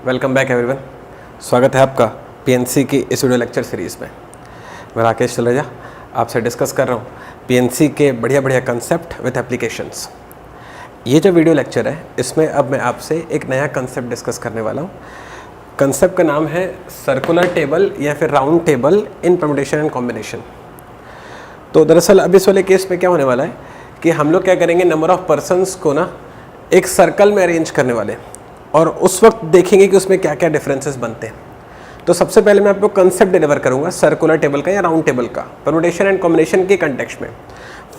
Welcome back everyone. स्वागत है आपका पीएनसी की इस वीडियो लेक्चर सीरीज़ में। मैं राकेश चलेजा आपसे डिस्कस कर रहा हूँ पीएनसी के बढ़िया बढ़िया कंसेप्ट विद एप्लीकेशंस। ये जो वीडियो लेक्चर है इसमें अब मैं आपसे एक नया कंसेप्ट डिस्कस करने वाला हूँ। कंसेप्ट का नाम है सर्कुलर टेबल या फिर round table in permutation and combination. तो दरअसल अब इस वाले केस में क्या होने वाला है कि हम लोग क्या करेंगे, नंबर ऑफ़ पर्सन्स को ना एक सर्कल में अरेंज करने वाले और उस वक्त देखेंगे कि उसमें क्या क्या डिफरेंसेस बनते हैं। तो सबसे पहले मैं आपको कंसेप्ट डिलीवर करूंगा सर्कुलर टेबल का या राउंड टेबल का परम्यूटेशन एंड कॉम्बिनेशन के कंटेक्स्ट में।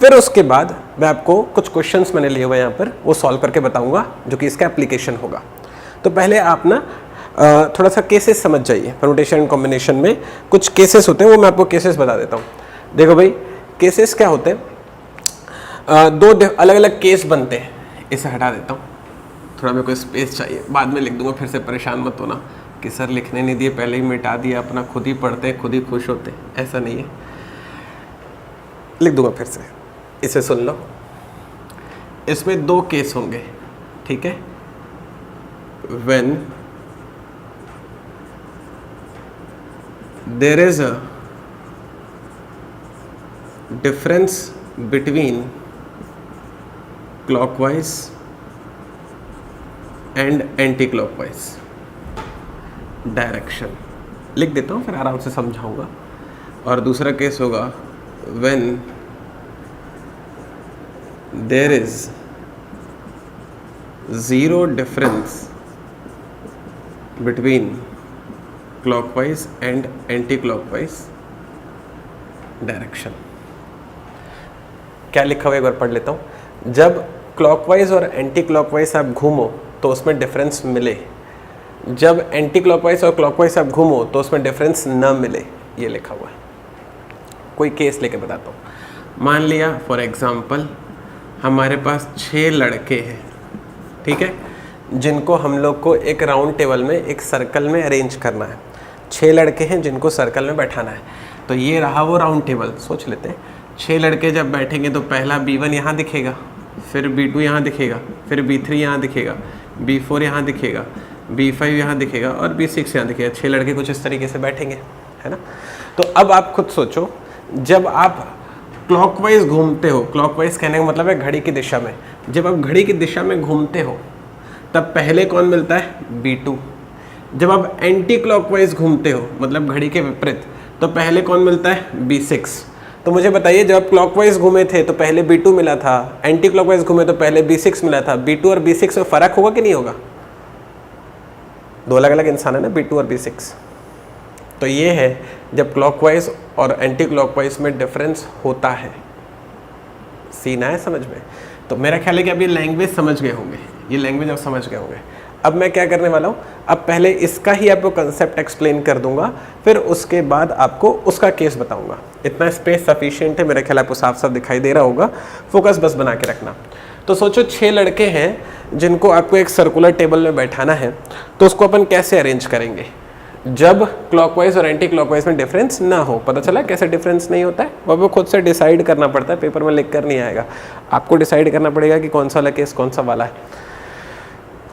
फिर उसके बाद मैं आपको कुछ क्वेश्चंस मैंने लिए हुए यहाँ पर वो सॉल्व करके बताऊंगा जो कि इसका एप्लीकेशन होगा। तो पहले आप ना थोड़ा सा केसेस समझ जाइए। परम्यूटेशन एंड कॉम्बिनेशन में कुछ केसेस होते हैं, वो मैं आपको केसेस बता देता हूँ। देखो भाई, केसेस क्या होते हैं, दो अलग अलग केस बनते हैं। इसे हटा देता हूँ, थोड़ा मेरे को स्पेस चाहिए, बाद में लिख दूंगा, फिर से परेशान मत होना कि सर लिखने नहीं दिए, पहले ही मिटा दिया, अपना खुद ही पढ़ते हैं खुद ही खुश होते हैं। ऐसा नहीं है, लिख दूंगा फिर से, इसे सुन लो। इसमें दो केस होंगे, ठीक है। When there is a difference between clockwise and anti clockwise direction, लिख देता हूँ फिर आराम से समझाऊंगा। और दूसरा केस होगा when there is zero difference between clockwise and anti clockwise direction. क्या लिखा हुआ एक बार पढ़ लेता हूँ। जब क्लॉकवाइज और एंटी क्लॉकवाइज आप घूमो तो उसमें डिफरेंस मिले, जब एंटी क्लॉकवाइज और क्लॉकवाइज आप घूमो तो उसमें डिफरेंस न मिले, ये लिखा हुआ है। कोई केस लेके बताता हूँ। मान लिया फॉर एग्जांपल हमारे पास 6 लड़के हैं, ठीक है, जिनको हम लोग को एक राउंड टेबल में एक सर्कल में अरेंज करना है। 6 लड़के हैं जिनको सर्कल में बैठाना है। तो ये रहा वो राउंड टेबल। सोच लेते हैं, 6 लड़के जब बैठेंगे तो पहला B1 यहाँ दिखेगा, फिर B2 यहाँ दिखेगा, फिर B3 यहाँ दिखेगा, B4 यहाँ दिखेगा, B5 यहाँ दिखेगा और B6 यहाँ दिखेगा। 6 लड़के कुछ इस तरीके से बैठेंगे, है ना। तो अब आप खुद सोचो, जब आप क्लॉकवाइज घूमते हो, क्लॉकवाइज कहने का मतलब है घड़ी की दिशा में, जब आप घड़ी की दिशा में घूमते हो तब पहले कौन मिलता है, B2। जब आप एंटी क्लॉकवाइज घूमते हो मतलब घड़ी के विपरीत, तो पहले कौन मिलता है, B6। तो मुझे बताइए, जब आप क्लॉकवाइज घूमे थे तो पहले B2 मिला था, एंटी क्लॉकवाइज घूमे तो पहले B6 मिला था। B2 और B6 में फर्क होगा कि नहीं होगा? दो अलग अलग इंसान है ना, B2 और B6। तो ये है जब क्लॉकवाइज और एंटी क्लॉकवाइज में डिफरेंस होता है। सीन आया समझ में? तो मेरा ख्याल है कि अब ये लैंग्वेज समझ गए होंगे, ये लैंग्वेज अब समझ गए होंगे। अब मैं क्या करने वाला हूँ, अब पहले इसका ही आपको कंसेप्ट एक्सप्लेन कर दूंगा, फिर उसके बाद आपको उसका केस बताऊंगा। इतना स्पेस सफिशिएंट है, मेरे ख्याल आपको साफ साफ दिखाई दे रहा होगा। फोकस बस बना के रखना। तो सोचो 6 लड़के हैं जिनको आपको एक सर्कुलर टेबल में बैठाना है, तो उसको अपन कैसे अरेंज करेंगे जब क्लॉकवाइज और एंटी क्लॉकवाइज में डिफरेंस ना हो। पता चला कैसे डिफरेंस नहीं होता है, वो आपको खुद से डिसाइड करना पड़ता है, पेपर में लिख कर नहीं आएगा। आपको डिसाइड करना पड़ेगा कि कौन सा वाला केस कौन सा वाला है।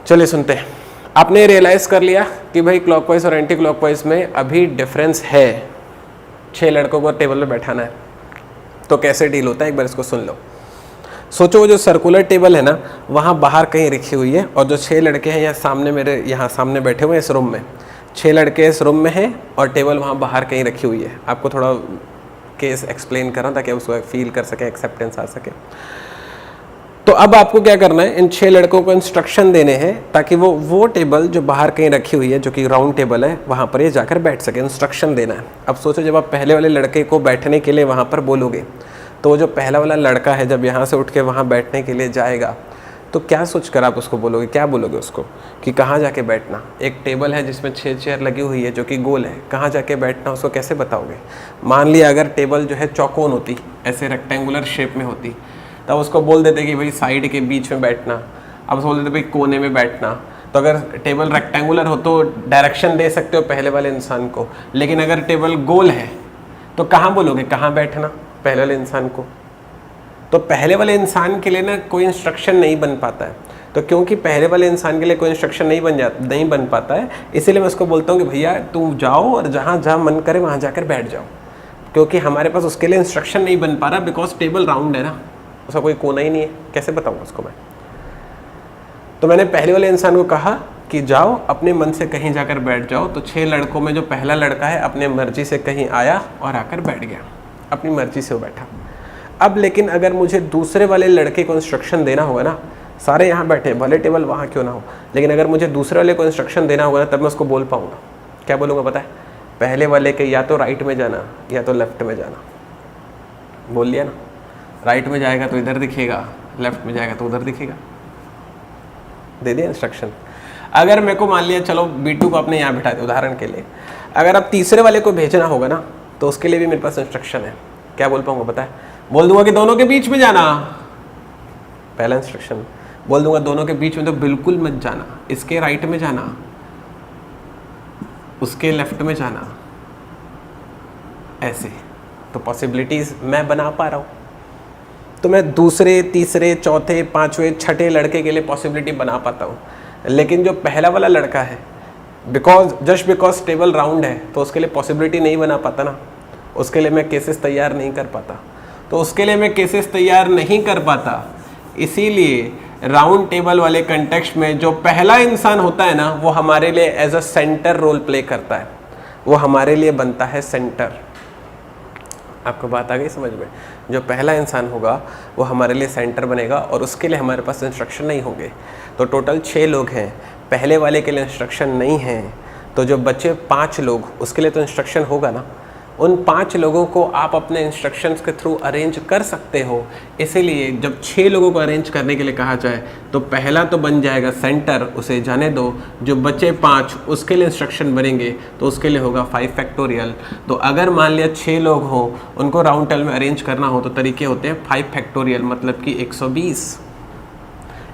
चलिए सुनते हैं। आपने रियलाइज़ कर लिया कि भाई क्लॉकवाइज और एंटी क्लॉकवाइज में अभी डिफरेंस है, 6 लड़कों को टेबल में बैठाना है, तो कैसे डील होता है एक बार इसको सुन लो। सोचो वो जो सर्कुलर टेबल है ना, वहाँ बाहर कहीं रखी हुई है और जो 6 लड़के हैं यहाँ सामने, मेरे यहाँ सामने बैठे हुए हैं इस रूम में, 6 लड़के इस रूम में हैं और टेबल वहाँ बाहर कहीं रखी हुई है। आपको थोड़ा केस एक्सप्लेन कर रहा हूँ ताकि उसको फील कर सके, एक्सेप्टेंस आ सके। तो अब आपको क्या करना है, इन 6 लड़कों को इंस्ट्रक्शन देने हैं ताकि वो टेबल जो बाहर कहीं रखी हुई है, जो कि राउंड टेबल है, वहाँ पर ये जाकर बैठ सके। इंस्ट्रक्शन देना है। अब सोचो जब आप पहले वाले लड़के को बैठने के लिए वहाँ पर बोलोगे, तो वो जो पहला वाला लड़का है जब यहाँ से उठ के वहाँ बैठने के लिए जाएगा, तो क्या सोचकर आप उसको बोलोगे, क्या बोलोगे उसको कि कहाँ जाके बैठना। एक टेबल है जिसमें 6 चेयर लगी हुई है जो कि गोल है, कहाँ जाके बैठना उसको कैसे बताओगे। मान लिया अगर टेबल जो है चौकोन होती, ऐसे रेक्टेंगुलर शेप में होती, तब उसको बोल देते कि भाई साइड के बीच में बैठना। अब बोल देते भाई कोने में बैठना। तो अगर टेबल रेक्टेंगुलर हो तो डायरेक्शन दे सकते हो पहले वाले इंसान को, लेकिन अगर टेबल गोल है तो कहाँ बोलोगे, कहाँ बैठना पहले वाले इंसान को। तो पहले वाले इंसान के लिए ना कोई इंस्ट्रक्शन नहीं बन पाता है। तो क्योंकि पहले वाले इंसान के लिए कोई इंस्ट्रक्शन नहीं बन पाता है, इसीलिए मैं उसको बोलता हूँ कि भैया तुम जाओ और जहाँ जहाँ मन करे वहाँ जाकर बैठ जाओ, क्योंकि हमारे पास उसके लिए इंस्ट्रक्शन नहीं बन पा रहा, बिकॉज टेबल राउंड है ना, उसका कोई कोना ही नहीं है, कैसे बताऊँगा उसको मैं। तो मैंने पहले वाले इंसान को कहा कि जाओ अपने मन से कहीं जाकर बैठ जाओ। तो 6 लड़कों में जो पहला लड़का है अपने मर्जी से कहीं आया और आकर बैठ गया, अपनी मर्जी से वो बैठा। अब लेकिन अगर मुझे दूसरे वाले लड़के को इंस्ट्रक्शन देना होगा ना, सारे यहाँ बैठे भले टेबल वहाँ क्यों ना हो, लेकिन अगर मुझे दूसरे वाले को इंस्ट्रक्शन देना होगा ना, तब मैं उसको बोल पाऊँगा। क्या बोलूँगा पता है? पहले वाले के या तो राइट में जाना या तो लेफ्ट में जाना। बोल लिया ना, राइट में जाएगा तो इधर दिखेगा, लेफ्ट में जाएगा तो उधर दिखेगा। दे दिया इंस्ट्रक्शन। अगर मेरे को मान लिया चलो B2 को अपने यहाँ बिठा दे उदाहरण के लिए, अगर अब तीसरे वाले को भेजना होगा ना, तो उसके लिए भी मेरे पास इंस्ट्रक्शन है। क्या बोल पाऊँगा पता है? बोल दूंगा कि दोनों के बीच में जाना, पहला इंस्ट्रक्शन। बोल दूंगा दोनों के बीच में तो बिल्कुल मत जाना, इसके राइट में जाना, उसके लेफ्ट में जाना, ऐसे। तो पॉसिबिलिटीज मैं बना पा रहा हूँ। तो मैं दूसरे, तीसरे, चौथे, पांचवें, छठे लड़के के लिए पॉसिबिलिटी बना पाता हूँ। लेकिन जो पहला वाला लड़का है, जस्ट बिकॉज टेबल राउंड है, तो उसके लिए पॉसिबिलिटी नहीं बना पाता ना, उसके लिए मैं केसेस तैयार नहीं कर पाता। तो उसके लिए मैं केसेस तैयार नहीं कर पाता, इसीलिए राउंड टेबल वाले कंटेक्स्ट में जो पहला इंसान होता है ना, वो हमारे लिए as a centre role play करता है, वो हमारे लिए बनता है सेंटर। आपको बात आ गई समझ में? जो पहला इंसान होगा वो हमारे लिए सेंटर बनेगा, और उसके लिए हमारे पास इंस्ट्रक्शन नहीं होंगे। तो टोटल 6 लोग हैं, पहले वाले के लिए इंस्ट्रक्शन नहीं है, तो जो बचे 5 लोग उसके लिए तो इंस्ट्रक्शन होगा ना। उन 5 लोगों को आप अपने इंस्ट्रक्शंस के थ्रू अरेंज कर सकते हो। इसीलिए जब 6 लोगों को अरेंज करने के लिए कहा जाए, तो पहला तो बन जाएगा सेंटर, उसे जाने दो। जो बचे 5 उसके लिए इंस्ट्रक्शन बनेंगे, तो उसके लिए होगा 5 फैक्टोरियल। तो अगर मान लिया 6 लोग हो, उनको राउंड टेबल में अरेंज करना हो, तो तरीके होते हैं 5 फैक्टोरियल, मतलब कि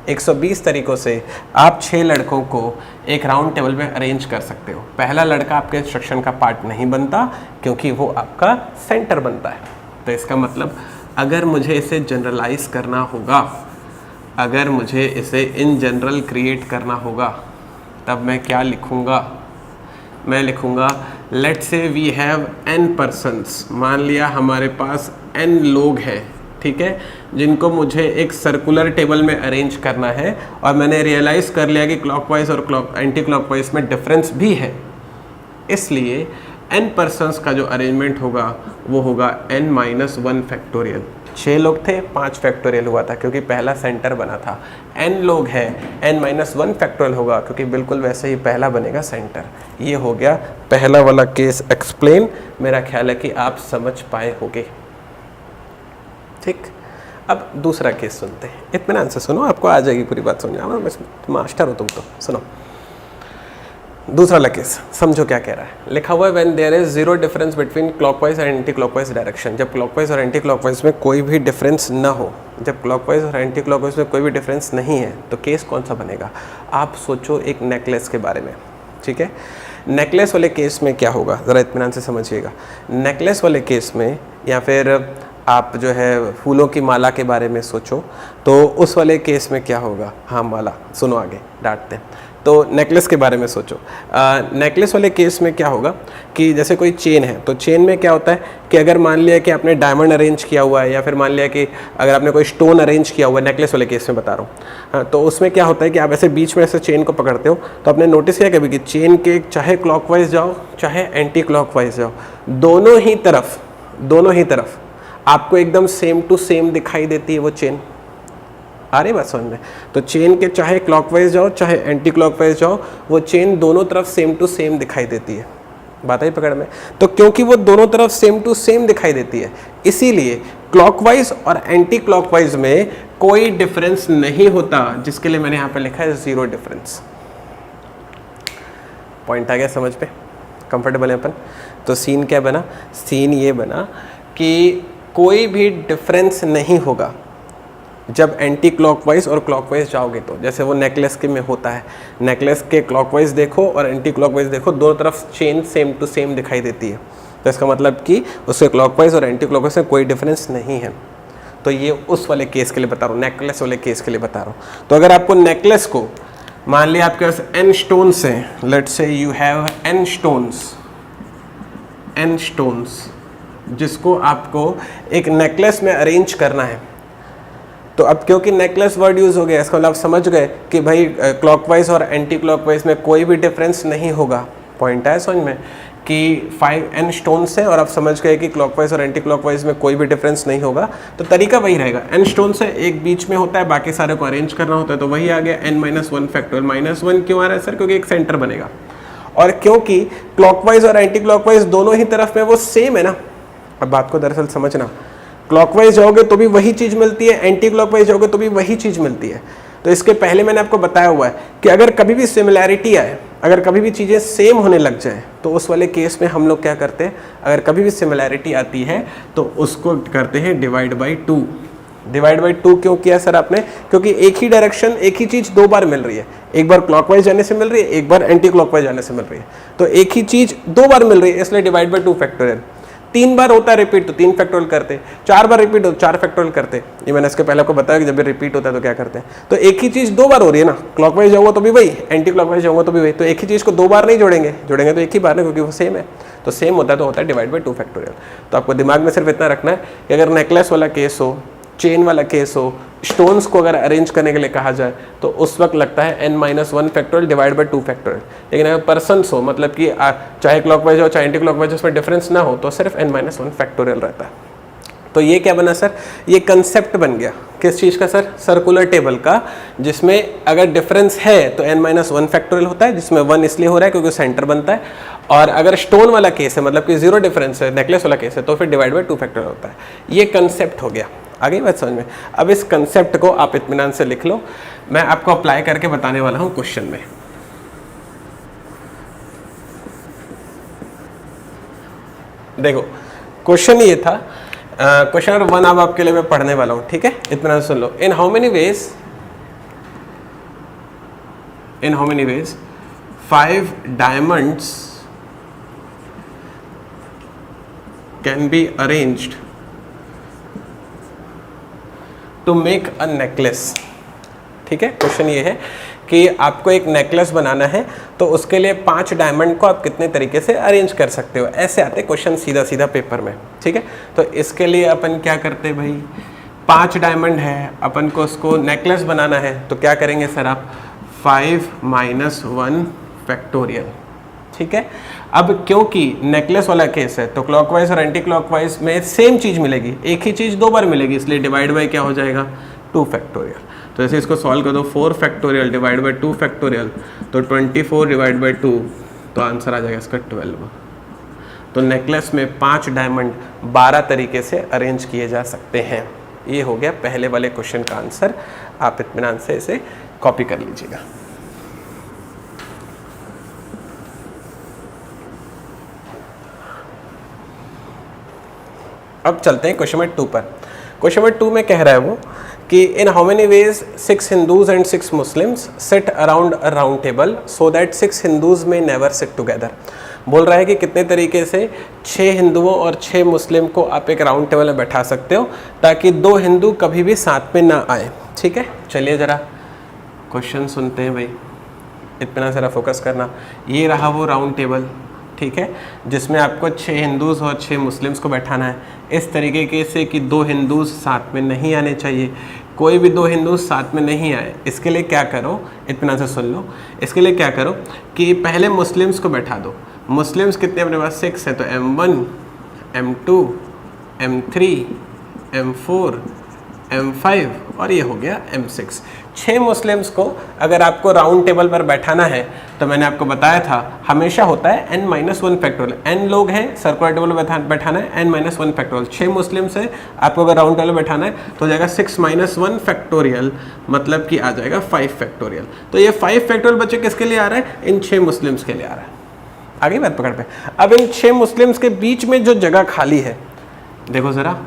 120 तरीक़ों से आप 6 लड़कों को एक राउंड टेबल में अरेंज कर सकते हो। पहला लड़का आपके इंस्ट्रक्शन का पार्ट नहीं बनता, क्योंकि वो आपका सेंटर बनता है। तो इसका मतलब अगर मुझे इसे जनरलाइज करना होगा, अगर मुझे इसे इन जनरल क्रिएट करना होगा, तब मैं क्या लिखूँगा? मैं लिखूँगा let's say we have n persons. मान लिया हमारे पास n लोग हैं, ठीक है, जिनको मुझे एक सर्कुलर टेबल में अरेंज करना है, और मैंने रियलाइज़ कर लिया कि क्लॉकवाइज और एंटी क्लॉकवाइज में डिफरेंस भी है। इसलिए n पर्सन्स का जो अरेंजमेंट होगा वो होगा n-1 फैक्टोरियल। 6 लोग थे, 5 फैक्टोरियल हुआ था क्योंकि पहला सेंटर बना था। n लोग हैं, n-1 फैक्टोरियल होगा क्योंकि बिल्कुल वैसे ही पहला बनेगा सेंटर। ये हो गया पहला वाला केस एक्सप्लेन। मेरा ख्याल है कि आप समझ पाए होंगे। ठीक, अब दूसरा केस सुनते हैं। इत्मीनान से सुनो, आपको आ जाएगी पूरी बात समझ। मास्टर हो तुम तो। सुनो दूसरा वाला केस, समझो क्या कह रहा है। लिखा हुआ है when there is zero difference between clockwise and anti clockwise direction. जब क्लॉकवाइज और एंटी क्लॉकवाइज में कोई भी डिफरेंस ना हो, जब क्लॉकवाइज और एंटी क्लॉकवाइज में कोई भी डिफरेंस नहीं है, तो केस कौन सा बनेगा? आप सोचो एक नेकलेस के बारे में, ठीक है। नेकलेस वाले केस में क्या होगा, ज़रा इत्मीनान से समझिएगा। नेकलेस वाले केस में, या फिर आप जो है फूलों की माला के बारे में सोचो, तो उस वाले केस में क्या होगा? हाँ माला, सुनो आगे डांटते हैं। तो नेकलेस के बारे में सोचो। नेकलेस वाले केस में क्या होगा कि जैसे कोई चेन है, तो चेन में क्या होता है कि अगर मान लिया कि आपने डायमंड अरेंज किया हुआ है, या फिर मान लिया कि अगर आपने कोई स्टोन अरेंज किया हुआ है, नेकलेस वाले केस में बता रहा हूँ, हाँ, तो उसमें क्या होता है कि आप ऐसे बीच में ऐसे चेन को पकड़ते हो, तो आपने नोटिस किया कभी कि चेन के चाहे क्लॉकवाइज जाओ चाहे एंटी क्लॉकवाइज जाओ, दोनों ही तरफ आपको एकदम सेम टू सेम दिखाई देती है वो चेन। आ रही बात समझ में? तो चेन के चाहे क्लॉकवाइज जाओ चाहे एंटी क्लॉकवाइज जाओ, वो चेन दोनों तरफ सेम टू सेम दिखाई देती है। बात आई पकड़ में? तो क्योंकि वो दोनों तरफ सेम टू सेम दिखाई देती है, इसीलिए क्लॉकवाइज और एंटी क्लॉकवाइज में कोई डिफरेंस नहीं होता, जिसके लिए मैंने यहाँ पे लिखा है जीरो डिफरेंस। पॉइंट आ गया समझ पे? कंफर्टेबल है अपन? तो सीन क्या बना? सीन ये बना कि कोई भी डिफरेंस नहीं होगा जब एंटी क्लॉकवाइज और क्लॉकवाइज जाओगे तो। जैसे वो नेकलेस के में होता है, नेकलेस के क्लॉकवाइज देखो और एंटी क्लॉकवाइज देखो, दोनों तरफ चेन सेम टू सेम दिखाई देती है। तो इसका मतलब कि उसके क्लॉकवाइज और एंटी क्लॉकवाइज में कोई डिफरेंस नहीं है। तो ये उस वाले केस के लिए बता रहा हूँ, नेकलेस वाले केस के लिए बता रहा हूँ। तो अगर आपको नेकलेस को मान लिया आपके पास n स्टोन्स हैं, let's say you have n stones जिसको आपको एक नेकलेस में अरेंज करना है। तो अब क्योंकि नेकलेस वर्ड यूज़ हो गया, इसका मतलब आप समझ गए कि भाई क्लॉकवाइज और एंटी क्लॉकवाइज में कोई भी डिफरेंस नहीं होगा। पॉइंट आया समझ में कि 5n स्टोन्स है और आप समझ गए कि क्लॉकवाइज और एंटी क्लॉकवाइज में कोई भी डिफरेंस नहीं होगा। तो तरीका वही रहेगा, n स्टोन्स है, एक बीच में होता है, बाकी सारे को अरेंज करना होता है। तो वही आ गया n-1 फैक्टोरियल। -1 क्यों आ रहा है सर? क्योंकि एक सेंटर बनेगा, और क्योंकि क्लॉकवाइज और एंटी क्लॉकवाइज दोनों ही तरफ में वो सेम है ना। अब बात को दरअसल समझना, क्लॉकवाइज जाओगे तो भी वही चीज़ मिलती है, एंटी क्लॉकवाइज जाओगे तो भी वही चीज़ मिलती है। तो इसके पहले मैंने आपको बताया हुआ है कि अगर कभी भी सिमिलैरिटी आए, अगर कभी भी चीज़ें सेम होने लग जाए, तो उस वाले केस में हम लोग क्या करते हैं, अगर कभी भी सिमिलैरिटी आती है तो उसको करते हैं डिवाइड बाई 2। डिवाइड बाई 2 क्यों किया सर आपने? क्योंकि एक ही डायरेक्शन, एक ही चीज़ दो बार मिल रही है, एक बार क्लॉकवाइज जाने से मिल रही है, एक बार एंटी क्लॉकवाइज जाने से मिल रही है। तो एक ही चीज़ दो बार मिल रही है, इसलिए डिवाइड बाई 2 फैक्टोरियल। 3 बार होता है रिपीट तो 3 फैक्टोरियल करते, 4 बार रिपीट हो 4 फैक्टोरियल करते। ये मैंने इसके पहले आपको बताया कि जब भी रिपीट होता है तो क्या करते हैं। तो एक ही चीज़ दो बार हो रही है ना, क्लॉकवाइज जाऊंगा तो भी वही, एंटी क्लॉकवाइज जाऊंगा तो भी वही। तो एक ही चीज़ को दो बार नहीं जोड़ेंगे तो एक ही बार ना, क्योंकि वो सेम है। तो सेम होता है तो होता है डिवाइड बाई 2 फैक्टोरियल। तो आपको दिमाग में सिर्फ इतना रखना है कि अगर नेकलेस वाला केस हो, चेन वाला केस हो, स्टोन्स को अगर अरेंज करने के लिए कहा जाए तो उस वक्त लगता है n-1 factorial divide by 2 factorial. लेकिन अगर पर्सन्स हो, मतलब कि चाहे क्लॉकवाइज हो चाहे एंटी क्लॉकवाइज, उसमें डिफरेंस ना हो, तो सिर्फ n-1 फैक्टोरियल रहता है। तो ये क्या बना सर? ये कंसेप्ट बन गया किस चीज़ का सर? सर्कुलर टेबल का, जिसमें अगर डिफरेंस है तो n-1 फैक्टोरियल होता है, जिसमें 1 इसलिए हो रहा है क्योंकि सेंटर बनता है। और अगर स्टोन वाला केस है, मतलब कि जीरो डिफरेंस है, नेकलेस वाला केस है, तो फिर डिवाइड बाई 2 फैक्टोरियल होता है। ये कंसेप्ट हो गया, आगे बात समझ में। अब इस कंसेप्ट को आप इत्मीनान से लिख लो, मैं आपको अप्लाई करके बताने वाला हूं क्वेश्चन में। देखो क्वेश्चन ये था, क्वेश्चन नंबर 1 अब आपके लिए मैं पढ़ने वाला हूं, ठीक है? इत्मीनान से सुन लो। In how many ways 5 diamonds can be arranged to make a necklace. ठीक है, क्वेश्चन ये है कि आपको एक नेकलेस बनाना है, तो उसके लिए 5 डायमंड को आप कितने तरीके से अरेंज कर सकते हो। ऐसे आते क्वेश्चन सीधा सीधा पेपर में, ठीक है? तो इसके लिए अपन क्या करते हैं भाई, 5 डायमंड है, अपन को उसको नेकलेस बनाना है, तो क्या करेंगे सर आप? 5-1 फैक्टोरियल, ठीक है? अब क्योंकि नेकलेस वाला केस है तो क्लॉकवाइज और एंटी क्लॉकवाइज में सेम चीज़ मिलेगी, एक ही चीज़ दो बार मिलेगी, इसलिए डिवाइड बाई क्या हो जाएगा? 2 फैक्टोरियल। तो ऐसे इसको सॉल्व कर दो, 4 फैक्टोरियल डिवाइड बाई 2 फैक्टोरियल, तो 24 डिवाइड बाई 2, तो आंसर आ जाएगा इसका 12। तो नेकलेस में 5 डायमंड 12 तरीके से अरेंज किए जा सकते हैं। ये हो गया पहले वाले क्वेश्चन का आंसर। आप इत्मीनान से इसे कॉपी कर लीजिएगा। अब चलते हैं क्वेश्चन नंबर 2 पर। क्वेश्चन नंबर 2 में कह रहा है वो कि इन how many veg 6 Hindus and 6 Muslims seat around a round table so that 6 Hindus में नेवर सिट टुगेदर। बोल रहा है कि कितने तरीके से 6 हिंदुओं और 6 मुस्लिम को आप एक राउंड टेबल में बैठा सकते हो ताकि 2 हिंदू कभी भी साथ में ना आए। ठीक है, चलिए ज़रा क्वेश्चन सुनते हैं भाई, इतना ज़रा फोकस करना। ये रहा वो राउंड टेबल, ठीक है, जिसमें आपको 6 हिंदूज़ और 6 मुस्लिम्स को बैठाना है इस तरीके से कि 2 हिंदूज़ साथ में नहीं आने चाहिए, कोई भी 2 हिंदूज़ साथ में नहीं आए। इसके लिए क्या करो, इतना से सुन लो। इसके लिए क्या करो कि पहले मुस्लिम्स को बैठा दो। मुस्लिम्स कितने अपने पास? 6 है, तो M1, M2, M3, M4, M5 और ये हो गया M6। 6 मुस्लिम्स को अगर आपको राउंड टेबल पर बैठाना है तो मैंने आपको बताया था हमेशा होता है n-1 फैक्टोरियल। n लोग हैं, सर्कुलर टेबल पर बैठाना है, n-1 फैक्टोरियल। 6 मुस्लिम्स है, आपको अगर राउंड टेबल बैठाना है तो हो जाएगा 6-1 फैक्टोरियल, मतलब कि आ जाएगा 5 फैक्टोरियल। तो ये 5 फैक्टोरियल बच्चे किसके लिए आ रहा है? इन 6 मुस्लिम्स के लिए आ रहा है। आगे बात पकड़ पे। अब इन 6 मुस्लिम्स के बीच में जो जगह खाली है, देखो ज़रा,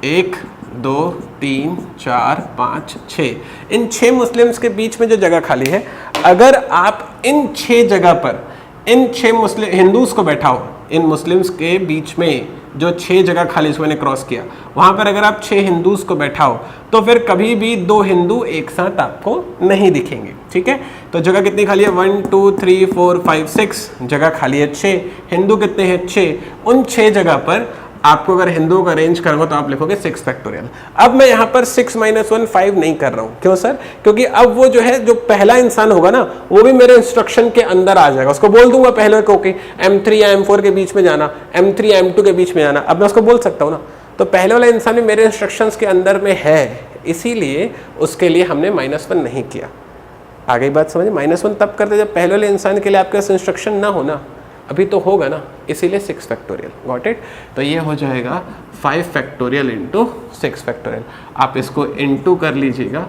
1 2 3 4 5 6, इन 6 मुस्लिम्स के बीच में जो जगह खाली है, अगर आप इन 6 जगह पर इन 6 मुस्लिम हिंदूज को बैठाओ, इन मुस्लिम्स के बीच में जो 6 जगह खाली मैंने क्रॉस किया, वहाँ पर अगर आप 6 हिंदूज को बैठाओ तो फिर कभी भी 2 हिंदू एक साथ आपको नहीं दिखेंगे, ठीक है। तो जगह कितनी खाली है, 1 2 3 4 5 6 जगह खाली है 6, हिंदू कितने हैं 6, उन 6 जगह पर आपको अगर हिंदुओं का अरेंज करना तो आप लिखोगे 6 फैक्टोरियल। अब मैं यहाँ पर 6 - 1 5 नहीं कर रहा हूँ, क्यों सर, क्योंकि अब वो जो है जो पहला इंसान होगा ना वो भी मेरे इंस्ट्रक्शन के अंदर आ जाएगा, उसको बोल दूंगा पहले को कि M3 या M4 के बीच में जाना, M3 या M2 के बीच में जाना, अब मैं उसको बोल सकता हूँ ना, तो पहले वाला इंसान भी मेरे इंस्ट्रक्शंस के अंदर में है, इसीलिए उसके लिए हमने -1 नहीं किया। आ गई बात समझ, -1 तब करते जब पहले वाले इंसान के लिए आपके पास इंस्ट्रक्शन ना हो ना, अभी तो होगा ना, इसीलिए 6 फैक्टोरियल, गॉट इट। तो ये हो जाएगा 5 फैक्टोरियल इंटू 6 फैक्टोरियल। आप इसको इंटू कर लीजिएगा,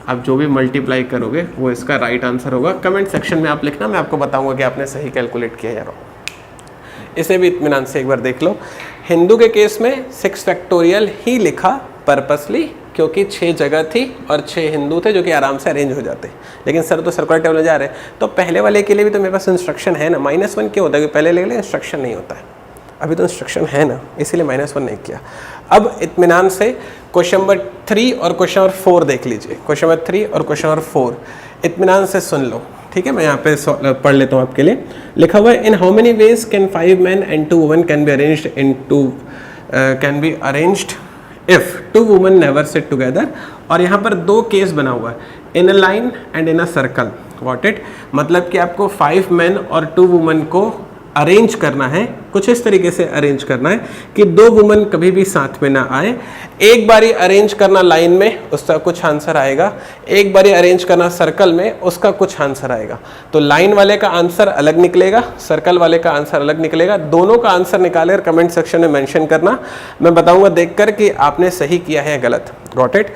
आप जो भी मल्टीप्लाई करोगे वो इसका राइट आंसर होगा। कमेंट सेक्शन में आप लिखना, मैं आपको बताऊंगा कि आपने सही कैलकुलेट किया या रॉन्ग। इसे भी इत्मीनान से एक बार देख लो। हिंदू के केस में 6 फैक्टोरियल ही लिखा पर्पसली, क्योंकि 6 जगह थी और 6 हिंदू थे जो कि आराम से अरेंज हो जाते। लेकिन सर तो सर्कुलर टेबल में जा रहे हैं, तो पहले वाले के लिए भी तो मेरे पास इंस्ट्रक्शन है ना, -1 क्यों होता है, पहले के लिए इंस्ट्रक्शन नहीं होता है, अभी तो इंस्ट्रक्शन है ना, इसीलिए -1 नहीं किया। अब इत्मीनान से क्वेश्चन नंबर 3 और क्वेश्चन नंबर 4 देख लीजिए। क्वेश्चन नंबर 3 और क्वेश्चन नंबर 4 इत्मीनान से सुन लो, ठीक है। मैं यहाँ पे पढ़ लेता हूँ आपके लिए। लिखा हुआ है, in how many ways can 5 men and 2 women can be arranged if 2 women never sit together. और यहाँ पर 2 केस बना हुआ है, in a line and in a circle, got it. मतलब कि आपको 5 men और 2 women को अरेंज करना है, कुछ इस तरीके से अरेंज करना है कि 2 वुमन कभी भी साथ में ना आए। एक बारी अरेंज करना लाइन में, उसका कुछ आंसर आएगा, एक बारी अरेंज करना सर्कल में, उसका कुछ आंसर आएगा। तो लाइन वाले का आंसर अलग निकलेगा, सर्कल वाले का आंसर अलग निकलेगा। दोनों का आंसर निकालकर कमेंट सेक्शन में मेंशन करना, मैं बताऊंगा देखकर कि आपने सही किया है गलत, गॉट इट।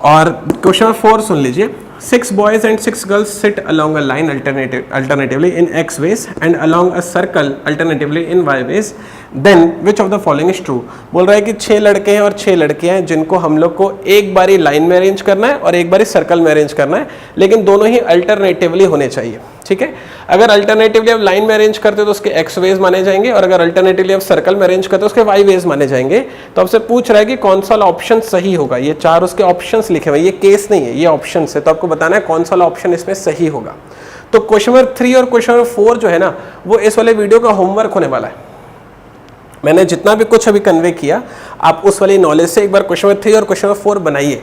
और क्वेश्चन 4 सुन लीजिए। 6 boys and 6 girls sit along a line alternatively in X ways and along a circle alternatively in Y ways. Then which of the following is true? बोल रहा है कि 6 लड़के हैं और 6 लड़कियां हैं जिनको हम लोग को एक बारी लाइन में अरेंज करना है और एक बारी सर्कल में अरेंज करना है, लेकिन दोनों ही अल्टरनेटिवली होने चाहिए, ठीक है। अगर अल्टरनेटिवली आप लाइन में अरेंज करते हो तो उसके एक्स वेज माने जाएंगे, और अगर अल्टरनेटिवली आप सर्कल में अरेंज करते हो उसके वाई वेज माने जाएंगे। तो आपसे पूछ रहा है कि कौन सा ऑप्शन सही होगा। ये 4 उसके ऑप्शंस लिखे हुए, ये केस नहीं है, ये ऑप्शन है, तो आपको बताना है कौन सा ऑप्शन इसमें सही होगा। तो क्वेश्चन नंबर 3 और क्वेश्चन नंबर 4 जो है ना, वो इस वाले वीडियो का होमवर्क होने वाला है। मैंने जितना भी कुछ अभी कन्वे किया, आप उस वाली नॉलेज से एक बार क्वेश्चन नंबर 3 और क्वेश्चन नंबर 4 बनाइए,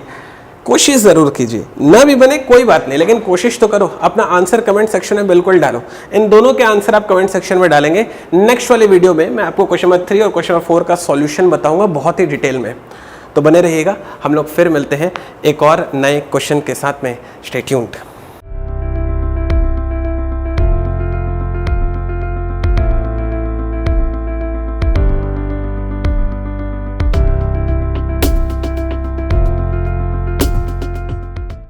कोशिश जरूर कीजिए। ना भी बने कोई बात नहीं, लेकिन कोशिश तो करो। अपना आंसर कमेंट सेक्शन में बिल्कुल डालो। इन दोनों के आंसर आप कमेंट सेक्शन में डालेंगे। नेक्स्ट वाले वीडियो में मैं आपको क्वेश्चन नंबर 3 और क्वेश्चन नंबर 4 का सॉल्यूशन बताऊंगा बहुत ही डिटेल में, तो बने रहिएगा। हम लोग फिर मिलते हैं एक और नए क्वेश्चन के साथ में। Stay tuned.